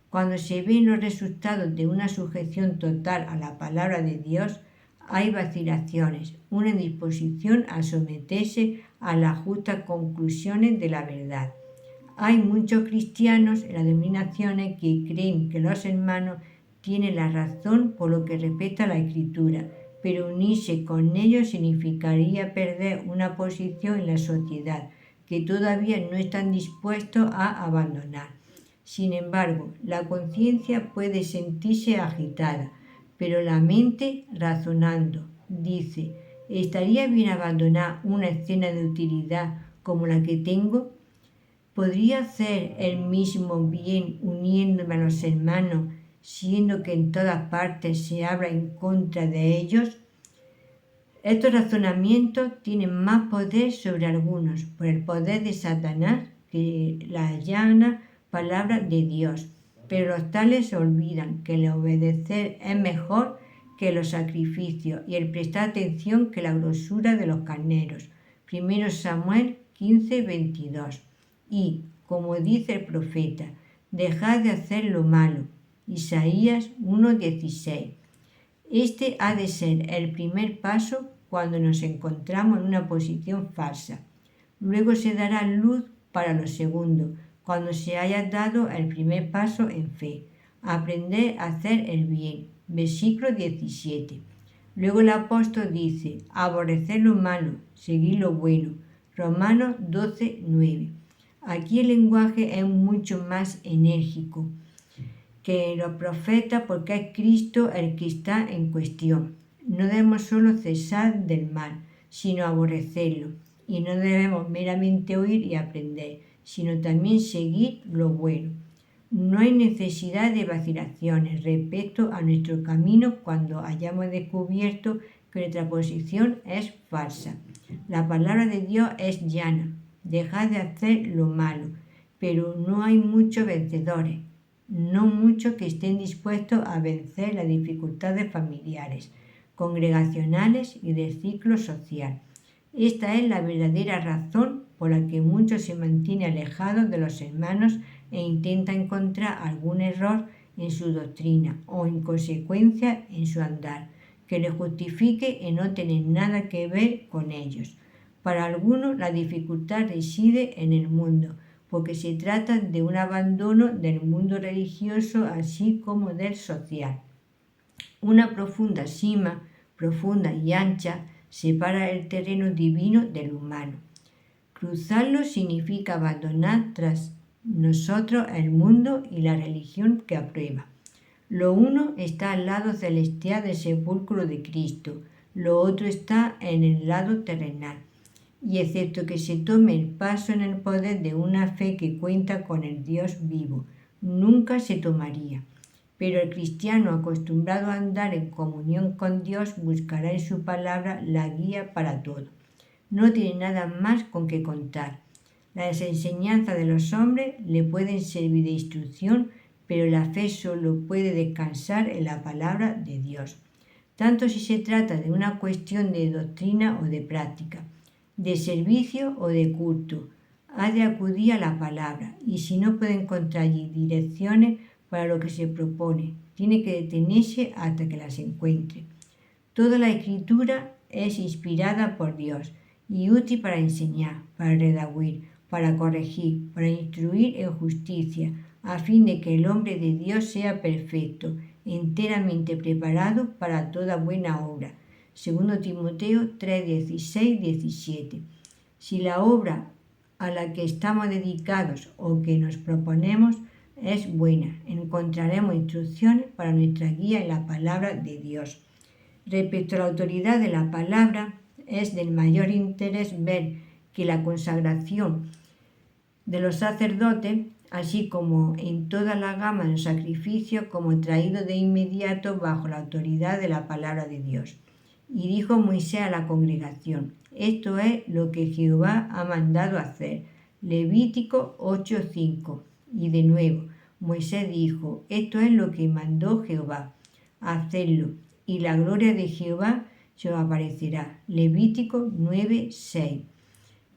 S1: Cuando se ven los resultados de una sujeción total a la palabra de Dios, hay vacilaciones, una indisposición a someterse a las justas conclusiones de la verdad. Hay muchos cristianos en las denominaciones que creen que los hermanos tienen la razón por lo que respecta a la Escritura, pero unirse con ellos significaría perder una posición en la sociedad que todavía no están dispuestos a abandonar. Sin embargo, la conciencia puede sentirse agitada, pero la mente, razonando, dice, ¿estaría bien abandonar una escena de utilidad como la que tengo? ¿Podría hacer el mismo bien uniéndome a los hermanos, siendo que en todas partes se habla en contra de ellos? Estos razonamientos tienen más poder sobre algunos por el poder de Satanás que la llana palabra de Dios, pero los tales se olvidan que el obedecer es mejor que los sacrificios y el prestar atención que la grosura de los carneros. 1 Samuel 15:22. Y, como dice el profeta, dejad de hacer lo malo. Isaías 1:16. Este ha de ser el primer paso cuando nos encontramos en una posición falsa. Luego se dará luz para lo segundo, cuando se haya dado el primer paso en fe, aprender a hacer el bien. Versículo 17. Luego el apóstol dice, aborrecer lo malo, seguir lo bueno. Romanos 12:9. Aquí el lenguaje es mucho más enérgico que los profetas porque es Cristo el que está en cuestión. No debemos solo cesar del mal, sino aborrecerlo. Y no debemos meramente oír y aprender, sino también seguir lo bueno. No hay necesidad de vacilaciones respecto a nuestro camino cuando hayamos descubierto que nuestra posición es falsa. La palabra de Dios es llana. Dejad de hacer lo malo, pero no hay muchos vencedores. No muchos que estén dispuestos a vencer las dificultades familiares, congregacionales y del ciclo social. Esta es la verdadera razón por la que muchos se mantienen alejados de los hermanos e intentan encontrar algún error en su doctrina o inconsecuencia en su andar, que les justifique en no tener nada que ver con ellos. Para algunos la dificultad reside en el mundo, porque se trata de un abandono del mundo religioso así como del social. Una profunda sima, profunda y ancha, separa el terreno divino del humano. Cruzarlo significa abandonar tras nosotros el mundo y la religión que aprueba. Lo uno está al lado celestial del sepulcro de Cristo, lo otro está en el lado terrenal. Y excepto que se tome el paso en el poder de una fe que cuenta con el Dios vivo, nunca se tomaría. Pero el cristiano acostumbrado a andar en comunión con Dios buscará en su palabra la guía para todo. No tiene nada más con que contar. Las enseñanzas de los hombres le pueden servir de instrucción, pero la fe solo puede descansar en la palabra de Dios, tanto si se trata de una cuestión de doctrina o de práctica, de servicio o de culto. Ha de acudir a la palabra, y si no puede encontrar allí direcciones para lo que se propone, tiene que detenerse hasta que las encuentre. Toda la escritura es inspirada por Dios y útil para enseñar, para redarguir, para corregir, para instruir en justicia, a fin de que el hombre de Dios sea perfecto, enteramente preparado para toda buena obra. 2 Timoteo 3, 16, 17. Si la obra a la que estamos dedicados o que nos proponemos es buena, encontraremos instrucciones para nuestra guía en la palabra de Dios. Respecto a la autoridad de la palabra, es del mayor interés ver que la consagración de los sacerdotes, así como en toda la gama de los sacrificios, como traído de inmediato bajo la autoridad de la palabra de Dios. Y dijo Moisés a la congregación: esto es lo que Jehová ha mandado hacer. Levítico 8:5. Y de nuevo, Moisés dijo: esto es lo que mandó Jehová, hacerlo, y la gloria de Jehová se os aparecerá. Levítico 9:6.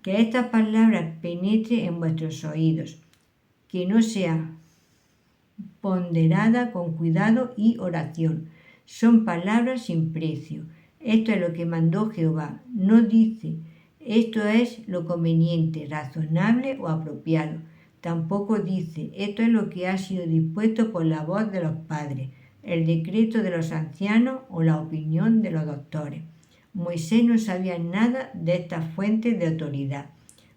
S1: Que esta palabra penetre en vuestros oídos, que no sea ponderada con cuidado y oración. Son palabras sin precio. Esto es lo que mandó Jehová. No dice: esto es lo conveniente, razonable o apropiado. Tampoco dice: esto es lo que ha sido dispuesto por la voz de los padres, el decreto de los ancianos o la opinión de los doctores. Moisés no sabía nada de esta fuente de autoridad.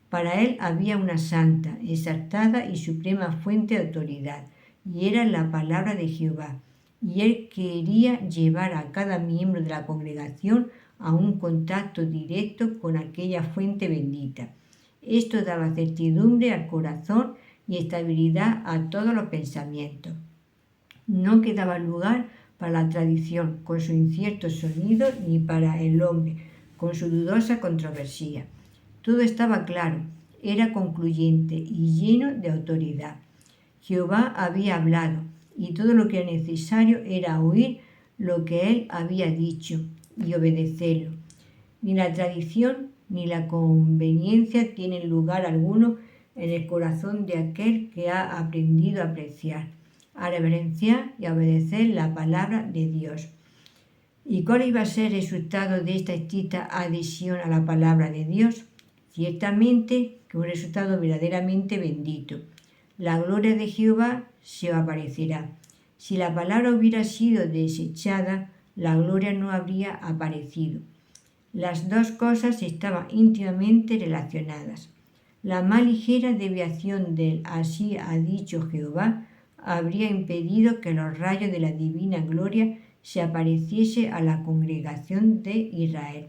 S1: Para él había una santa, exaltada y suprema fuente de autoridad, y era la palabra de Jehová. Y él quería llevar a cada miembro de la congregación a un contacto directo con aquella fuente bendita. Esto daba certidumbre al corazón y estabilidad a todos los pensamientos. No quedaba lugar para la tradición con su incierto sonido, ni para el hombre con su dudosa controversia. Todo estaba claro, era concluyente y lleno de autoridad. Jehová había hablado, y todo lo que era necesario era oír lo que él había dicho y obedecerlo. Ni la tradición ni la conveniencia tienen lugar alguno en el corazón de aquel que ha aprendido a apreciar, a reverenciar y a obedecer la palabra de Dios. ¿Y cuál iba a ser el resultado de esta estricta adhesión a la palabra de Dios? Ciertamente que un resultado verdaderamente bendito. La gloria de Jehová se aparecerá. Si la palabra hubiera sido desechada, la gloria no habría aparecido. Las dos cosas estaban íntimamente relacionadas. La más ligera desviación del "así ha dicho Jehová" habría impedido que los rayos de la divina gloria se apareciese a la congregación de Israel.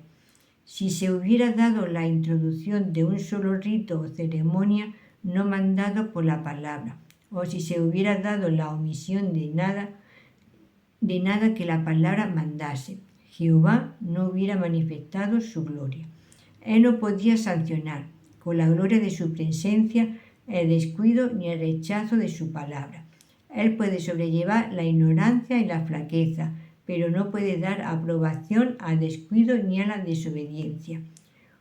S1: Si se hubiera dado la introducción de un solo rito o ceremonia no mandado por la palabra, o si se hubiera dado la omisión de nada que la palabra mandase, Jehová no hubiera manifestado su gloria. Él no podía sancionar con la gloria de su presencia el descuido ni el rechazo de su palabra. Él puede sobrellevar la ignorancia y la flaqueza, pero no puede dar aprobación al descuido ni a la desobediencia.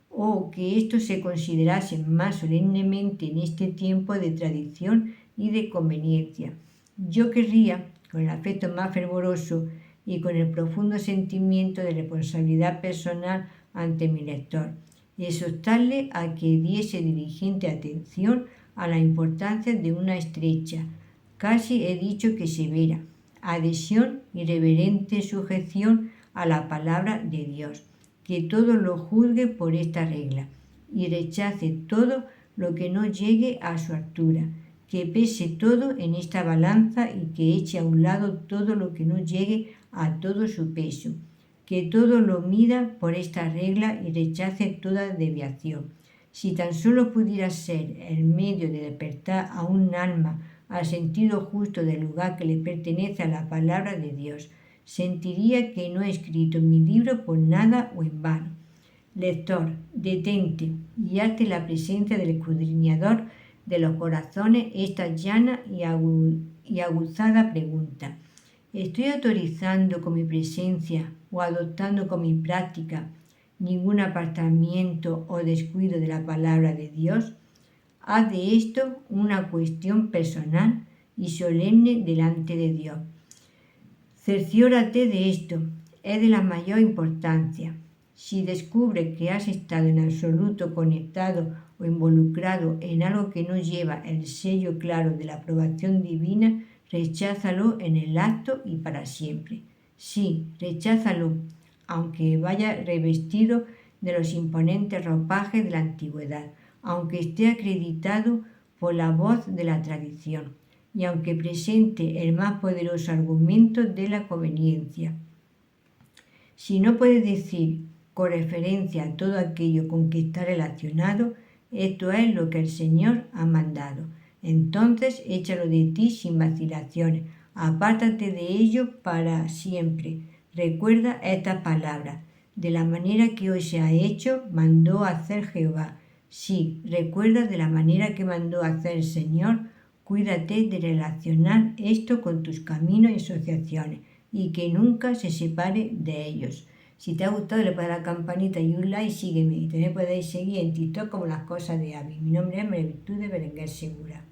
S1: O que esto se considerase más solemnemente en este tiempo de tradición y de conveniencia. Yo querría, con el afecto más fervoroso y con el profundo sentimiento de responsabilidad personal ante mi lector, exhortarle a que diese diligente atención a la importancia de una estrecha, casi he dicho que severa, adhesión y reverente sujeción a la palabra de Dios, que todo lo juzgue por esta regla y rechace todo lo que no llegue a su altura, que pese todo en esta balanza y que eche a un lado todo lo que no llegue a todo su peso, que todo lo mida por esta regla y rechace toda desviación. Si tan solo pudiera ser el medio de despertar a un alma al sentido justo del lugar que le pertenece a la palabra de Dios, sentiría que no he escrito mi libro por nada o en vano. Lector, detente y hazte la presencia del escudriñador de los corazones esta llana y aguzada pregunta: ¿estoy autorizando con mi presencia o adoptando con mi práctica ningún apartamiento o descuido de la palabra de Dios? Haz de esto una cuestión personal y solemne delante de Dios. Cerciórate de esto, es de la mayor importancia. Si descubre que has estado en absoluto conectado o involucrado en algo que no lleva el sello claro de la aprobación divina, recházalo en el acto y para siempre. Sí, recházalo, aunque vaya revestido de los imponentes ropajes de la antigüedad, aunque esté acreditado por la voz de la tradición y aunque presente el más poderoso argumento de la conveniencia. Si no puedes decir con referencia a todo aquello con que está relacionado, esto es lo que el Señor ha mandado. Entonces échalo de ti sin vacilaciones, apártate de ello para siempre. Recuerda estas palabras. De la manera que hoy se ha hecho, mandó hacer Jehová. Sí, recuerda de la manera que mandó hacer el Señor. Cuídate de relacionar esto con tus caminos y asociaciones y que nunca se separe de ellos. Si te ha gustado, le puedes dar a la campanita y un like, sígueme. Y también podéis seguir en TikTok como Las Cosas de Abby. Mi nombre es María Virtud de Berenguer Segura.